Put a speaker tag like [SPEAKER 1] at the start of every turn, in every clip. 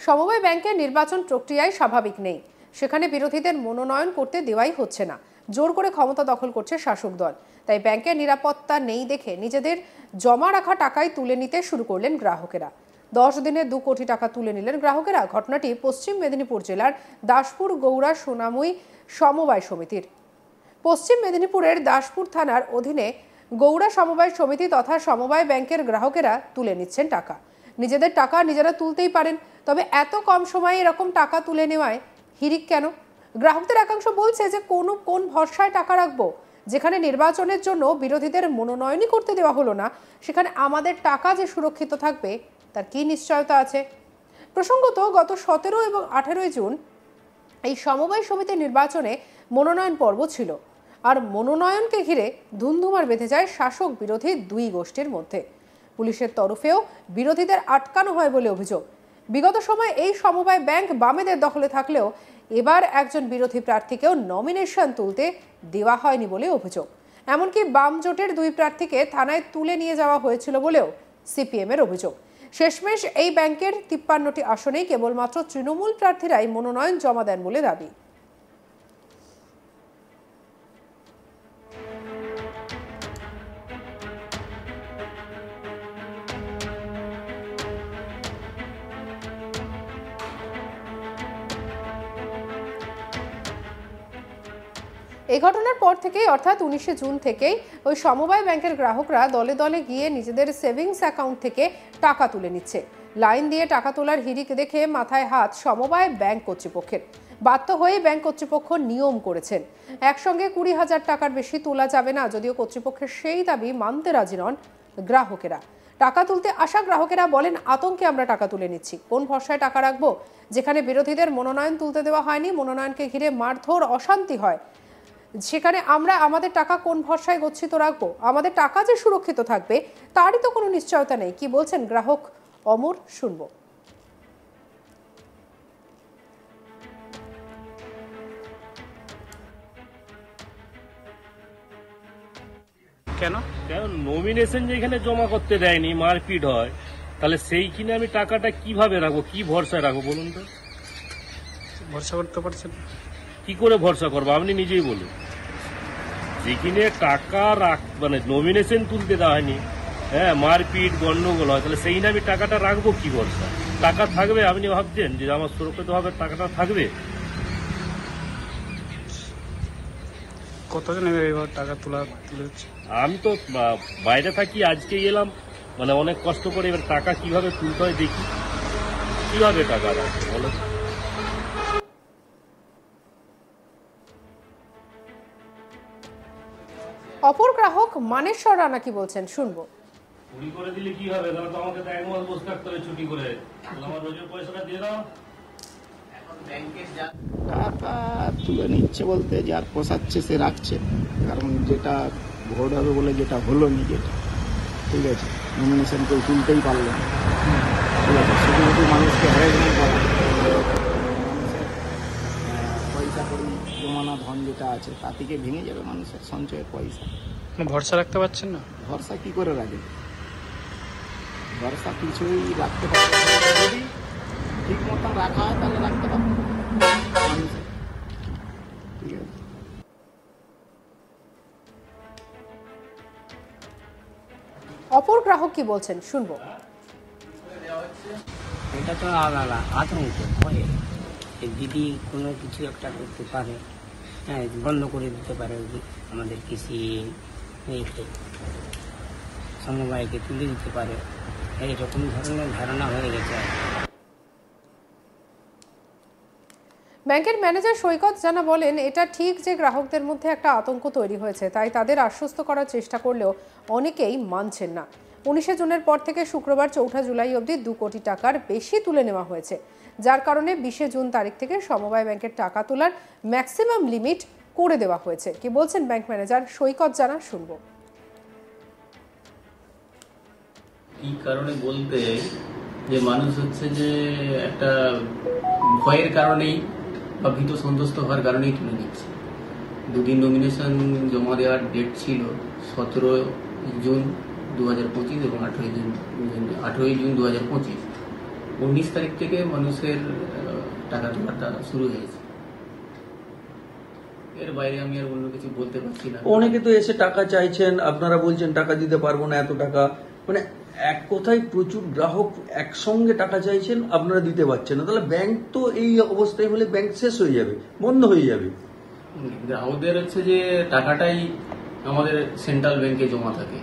[SPEAKER 1] সমবায় ব্যাংকের নির্বাচন প্রক্রিয়ায় স্বাভাবিক নেই। সেখানে বিরোধীদের মনোনয়ন করতে দেওয়াই হচ্ছে না। জোর করে ক্ষমতা দখল করছে শাসক দল। তাই ব্যাংকের নিরাপত্তা নেই দেখে নিজেদের জমা রাখা টাকাই তুলে নিতে শুরু করলেন গ্রাহকেরা। 10 দিনে 2 কোটি টাকা তুলে নিলেন গ্রাহকেরা। ঘটনাটি পশ্চিম মেদিনীপুর জেলার দাসপুর গৌড়া সোনামুই সমবায় সমিতির। পশ্চিম মেদিনীপুরের দাসপুর থানার অধীনে গৌড়া সমবায় সমিতি তথা সমবায় ব্যাংকের গ্রাহকেরা তুলে নিচ্ছেন টাকা। নিজেদের টাকা নিজেরা তুলতেই পারেন, তবে এত কম সময়ে এরকম টাকা তুলে নেওয়ায় হিড়িক কেন? গ্রাহকদের একাংশ বলছে যে কোন ভরসায় টাকা রাখবো? যেখানে নির্বাচনের জন্য বিরোধীদের মনোনয়নই করতে দেওয়া হলো না, সেখানে আমাদের টাকা যে সুরক্ষিত থাকবে তার কি নিশ্চয়তা আছে? প্রসঙ্গত, গত 17 এবং 18 জুন এই সমবায় সমিতির নির্বাচনে মনোনয়ন পর্ব ছিল। আর মনোনয়নকে ঘিরে ধুন্ধুমার বেঁধে যায় শাসক বিরোধী দুই গোষ্ঠীর মধ্যে। পুলিশের তরফেও বিরোধীদের আটকানো হয় বলে অভিযোগ। বিগত সময়ে এই সমবায় ব্যাংক বামেদের দখলে থাকলেও এবার একজন বিরোধী প্রার্থীকেও নমিনেশন তুলতে দেওয়া হয়নি বলে অভিযোগ। এমনকি বাম জোটের 2 প্রার্থীকে থানায় তুলে নিয়ে যাওয়া হয়েছিল বলেও সিপিএম এর অভিযোগ। শেষমেশ এই ব্যাংকের 53টি আসনেই কেবলমাত্র তৃণমূল প্রার্থীরাই মনোনয়ন জমা দেন বলে দাবি। এই ঘটনার পর থেকেই অর্থাৎ 19 জুন থেকেই ওই সমবায় ব্যাংকের গ্রাহকরা দলে দলে গিয়ে নিজেদের সেভিংস অ্যাকাউন্ট থেকে টাকা তুলে নিচ্ছে। লাইন দিয়ে টাকা তোলার হিড়িক দেখে মাথায় হাত সমবায় ব্যাংক কর্তৃপক্ষের। বাধ্য হয়ে ব্যাংক কর্তৃপক্ষ নিয়ম করেছেন, একসঙ্গে 20,000 টাকার বেশি তোলা যাবে না। যদিও কর্তৃপক্ষের সেই দাবি মানতে রাজি নন গ্রাহকেরা। টাকা তুলতে আসা গ্রাহকেরা বলেন, আতঙ্কে আমরা টাকা তুলে নিচ্ছি, কোন ভরসায় টাকা রাখবো? যেখানে বিরোধীদের মনোনয়ন তুলতে দেওয়া হয়নি, মনোনয়নকে ঘিরে মারধর অশান্তি হয়, সেখানে আমরা আমাদের টাকা কোন ভরসায় গচ্ছিত রাখবো? আমাদের টাকা যে সুরক্ষিত থাকবে তারই তো কোনো নিশ্চয়তা নেই। কি বলছেন গ্রাহক অমর, শুনবো।
[SPEAKER 2] কেন নমিনেশন যেখানে জমা করতে দেয়নি, মারপিট হয়, তাহলে সেইখানে আমি টাকাটা কিভাবে রাখবো, কি ভরসায় রাখবো বলুন তো?
[SPEAKER 3] ভরসা করতে পারছেন?
[SPEAKER 2] কি করে ভরসা করবো আপনি নিজেই বলুন। যেখানে টাকা মানে নমিনেশন তুলতে দেওয়া হয়নি, হ্যাঁ, মারপিট গন্ডগোল হয়, তাহলে সেইখানে আমি টাকাটা রাখবো কি ভরসা? টাকা থাকবে? আপনি ভাবছেন যে আমার সুরক্ষিতভাবে টাকাটা থাকবে?
[SPEAKER 3] কতজন এবার টাকা তুলেছে?
[SPEAKER 2] আমি তো বাইরে থাকি, আজকেই এলাম, মানে অনেক কষ্ট করে। এবার টাকা কিভাবে তুলতে হয় দেখি, কিভাবে টাকা রাখবো বলো।
[SPEAKER 1] অপর গ্রাহক মানেশ্বর রানা কি বলছেন, শুনবো।
[SPEAKER 2] চুরি করে দিলে কি হবে? তাহলে তো আমাকে তো 1 মাস বসে থাকতে হবে ছুটি করে। আমার রোজের পয়সাটা দিয়ে দাও।
[SPEAKER 4] টাকা তুলে নিচ্ছে বলতে যার পোষাচ্ছে সে রাখছে, কারণ যেটা ভোট হবে বলে যেটা হলো নি, যেটা ঠিক আছে, নমিনেশন কেউ তুলতেই পারলো না, ঠিক আছে, শুধু মানুষকে হ্যারাসমেন্ট করা, মানুষের পয়সা করি জমানা ধন যেটা আছে তা থেকে ভেঙে যাবে মানুষের সঞ্চয়ের পয়সা।
[SPEAKER 3] ভরসা রাখতে পারছেন না?
[SPEAKER 4] ভরসা কি করে রাখে? ভরসা কিছুই রাখতে পারবে না। যদি ঠিক মতন রাখা হয় তাহলে রাখতে পারবে মানুষের, ঠিক আছে।
[SPEAKER 1] অপর গ্রাহক কি বলছেন, শুনবো।
[SPEAKER 5] এটা তো আলাদা আতঙ্ক হয়, দিদি কোনো কিছু একটা করতে পারে, হ্যাঁ, বন্ধ করে দিতে পারে আমাদের কৃষি সমবায়কে তুলে দিতে পারে, এইরকম ধরনের ধারণা হয়ে গেছে।
[SPEAKER 1] ব্যাংকের ম্যানেজার সৈকত জানা বলেন, এটা ঠিক যে গ্রাহকদের মধ্যে একটা আতঙ্ক তৈরি হয়েছে, তাই তাদের আশ্বস্ত করার চেষ্টা করলেও অনেকেই মানছেন না। 19 জুনের পর থেকে শুক্রবার 4 জুলাই অবধি 2 কোটি টাকার বেশি তুলে নেওয়া হয়েছে, যার কারণে 20 জুন তারিখ থেকে সমবায় ব্যাংকের টাকা তোলার ম্যাক্সিমাম লিমিট করে দেওয়া হয়েছে। কি বলছেন ব্যাংক ম্যানেজার সৈকত জানা, শুনবো।
[SPEAKER 6] কি কারণে বলতে, যে মানুষ হচ্ছে যে একটা ভয়ের কারণেই বা ভীত সন্তুষ্ট হওয়ার কারণেই তুলে নিচ্ছে। 2 দিন নমিনেশন জমা দেওয়ার ডেট ছিল 17 জুন 2025 এবং 18 জুন 2025। 19 তারিখ থেকে মানুষের টাকা তোলাটা শুরু হয়েছে। এর বাইরে আমি আর অন্য কিছু বলতে পারছি না।
[SPEAKER 7] অনেকে তো এসে টাকা চাইছেন, আপনারা বলছেন টাকা দিতে পারবো না, এত টাকা, মানে এক কথায় প্রচুর গ্রাহক একসঙ্গে টাকা চাইছেন, আপনারা দিতে পারছেন না। তাহলে ব্যাংক তো এই অবস্থায় হলে ব্যাংক শেষ হয়ে যাবে, বন্ধ হয়ে যাবে।
[SPEAKER 6] গ্রাহকদের হচ্ছে যে টাকাটাই আমাদের সেন্ট্রাল ব্যাংকে জমা থাকে।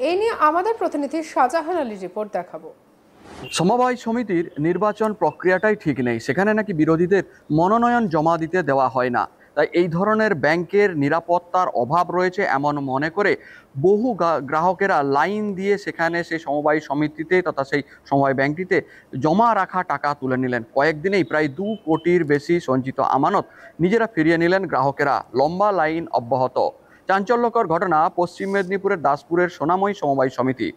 [SPEAKER 1] এই নিয়ে আমাদের প্রতিনিধি শাহজাহান আলীর রিপোর্ট দেখাবো।
[SPEAKER 8] সমবায় সমিতির নির্বাচন প্রক্রিয়াটাই ঠিক নেই, সেখানে নাকি বিরোধীদের মনোনয়ন জমা দিতে দেওয়া হয় না। তাই এই ধরনের ব্যাংকের নিরাপত্তার অভাব রয়েছে এমন মনে করে বহু গ্রাহকেরা লাইন দিয়ে সেখানে সেই সমবায় সমিতিতে তথা সেই সমবায় ব্যাংকটিতে জমা রাখা টাকা তুলে নিলেন। কয়েকদিনেই প্রায় 2 কোটির বেশি সঞ্চিত আমানত নিজেরা ফিরিয়ে নিলেন গ্রাহকেরা। লম্বা লাইন অব্যাহত। চাঞ্চল্যকর ঘটনা পশ্চিম মেদিনীপুরের দাসপুরের সোনাময়ী সমবায় সমিতি।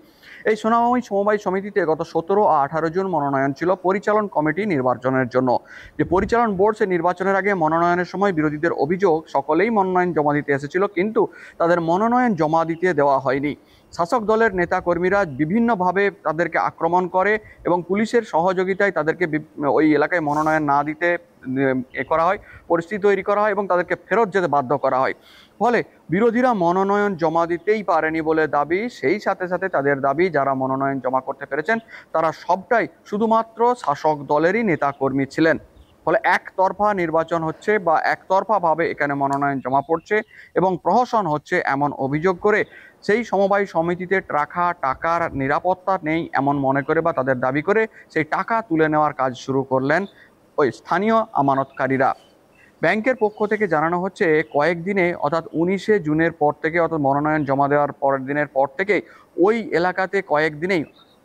[SPEAKER 8] এই সোনাময়ী সমবায় সমিতিতে গত 17 ও 18 জুন মনোনয়ন ছিল পরিচালন কমিটি নির্বাচনের জন্য। যে পরিচালন বোর্ড সে নির্বাচনের আগে মনোনয়নের সময় বিরোধীদের অভিযোগ সকলেই মনোনয়ন জমা দিতে এসেছিল, কিন্তু তাদের মনোনয়ন জমা দিতে দেওয়া হয়নি। শাসক দলের নেতাকর্মীরা বিভিন্নভাবে তাদেরকে আক্রমণ করে এবং পুলিশের সহযোগিতায় তাদেরকে ওই এলাকায় মনোনয়ন না দিতে করা হয়, পরিস্থিতি তৈরি করা হয় এবং তাদেরকে ফেরত যেতে বাধ্য করা হয়। ফলে বিরোধীরা মনোনয়ন জমা দিতেই পারেনি বলে দাবি। সেই সাথে সাথে তাদের দাবি যারা মনোনয়ন জমা করতে পেরেছেন তারা সবটাই শুধুমাত্র শাসক দলেরই নেতাকর্মী ছিলেন। ফলে একতরফা নির্বাচন হচ্ছে বা একতরফাভাবে এখানে মনোনয়ন জমা পড়ছে এবং প্রহসন হচ্ছে এমন অভিযোগ করে সেই সমবায় সমিতিতে রাখা টাকার নিরাপত্তা নেই এমন মনে করে বা তাদের দাবি করে সেই টাকা তুলে নেওয়ার কাজ শুরু করলেন ওই স্থানীয় আমানতকারীরা। ব্যাংকের পক্ষ থেকে জানানো হচ্ছে কয়েকদিনে অর্থাৎ 19শে জুনের পর থেকে অর্থাৎ মনোনয়ন জমা দেওয়ার পরের দিনের পর থেকে ওই এলাকাতে কয়েকদিনেই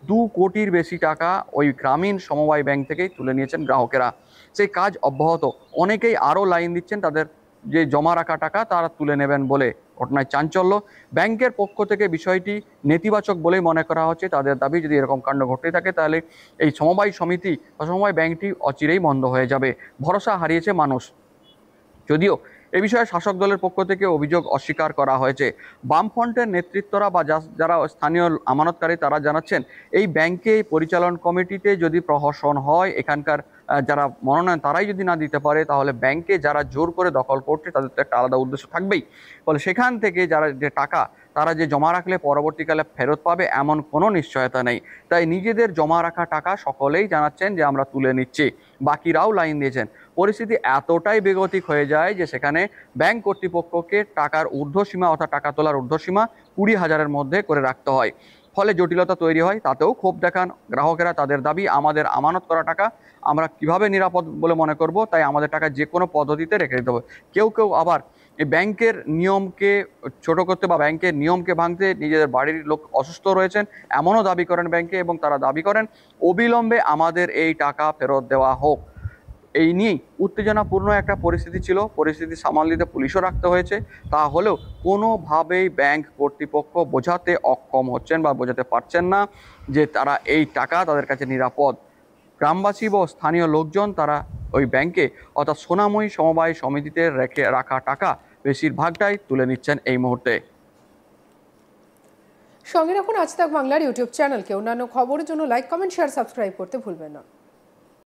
[SPEAKER 8] 2 কোটির বেশি টাকা ওই গ্রামীণ সমবায় ব্যাংক থেকেই তুলে নিয়েছেন গ্রাহকেরা। সেই কাজ অব্যাহত। অনেকেই আরও লাইন দিচ্ছেন তাদের যে জমা রাখা টাকা তারা তুলে নেবেন বলে। ঘটনায় চাঞ্চল্য। ব্যাংকের পক্ষ থেকে বিষয়টি নেতিবাচক বলেই মনে করা হচ্ছে। তাদের দাবি যদি এরকম কাণ্ড ঘটতে থাকে তাহলে এই সমবায় সমিতি বা সমবায় ব্যাংকটি অচিরেই বন্ধ হয়ে যাবে। ভরসা হারিয়েছে মানুষ। যদিও এ বিষয়ে শাসক দলের পক্ষ থেকে অভিযোগ অস্বীকার করা হয়েছে। বামফ্রন্টের নেতৃত্বরা বা যারা স্থানীয় আমানতকারী তারা জানাচ্ছেন এই ব্যাংকে পরিচালন কমিটিতে যদি প্রহসন হয়, এখানকার যারা মনোনয়ন তারাই যদি না দিতে পারে তাহলে ব্যাংকে যারা জোর করে দখল করছে তাদের তো একটা আলাদা উদ্দেশ্য থাকবেই। ফলে সেখান থেকে যারা যে টাকা তারা যে জমা রাখলে পরবর্তীকালে ফেরত পাবে এমন কোনো নিশ্চয়তা নেই। তাই নিজেদের জমা রাখা টাকা সকলেই জানাচ্ছেন যে আমরা তুলে নিচ্ছি, বাকিরাও লাইন দিয়েছেন। পরিস্থিতি এতটাই বেগতিক হয়ে যায় যে সেখানে ব্যাংক কর্তৃপক্ষকে টাকার ঊর্ধ্বসীমা অর্থাৎ টাকা তোলার ঊর্ধ্বসীমা 20,000-এর মধ্যে করে রাখতে হয়। ফলে জটিলতা তৈরি হয়। তাতেও ক্ষোভ দেখান গ্রাহকেরা। তাদের দাবি আমাদের আমানত করা টাকা আমরা কিভাবে নিরাপদ বলে মনে করব, তাই আমাদের টাকা যে কোনো পদ্ধতিতে রেখে দিতে হবে। কেউ কেউ আবার এই ব্যাংকের নিয়মকে ছোট করতে বা ব্যাংকের নিয়মকে ভাঙতে নিজেদের বাড়ির লোক অসুস্থ রয়েছেন এমনও দাবি করেন ব্যাংকে, এবং তারা দাবি করেন অবিলম্বে আমাদের এই টাকা ফেরত দেওয়া হোক। এই নিয়েই উত্তেজনাপূর্ণ একটা পরিস্থিতি ছিল। পরিস্থিতি সামাল দিতে পুলিশও রাখতে হয়েছে। তা হলেও কোনোভাবেই ব্যাংক কর্তৃপক্ষ বোঝাতে অক্ষম হচ্ছেন বা বোঝাতে পারছেন না যে তারা এই টাকা তাদের কাছে নিরাপদ। গ্রামবাসী বা স্থানীয় লোকজন তারা ওই ব্যাংকে অর্থাৎ সোনাময়ী সমবায় সমিতিতে রাখা টাকা বেশিরভাগটাই তুলে নিচ্ছেন এই মুহূর্তে।
[SPEAKER 1] সঙ্গে রাখুন আজ তাক বাংলার ইউটিউব চ্যানেলকে। অন্যান্য খবরের জন্য লাইক, কমেন্ট, শেয়ার, সাবস্ক্রাইব করতে ভুলবেন না।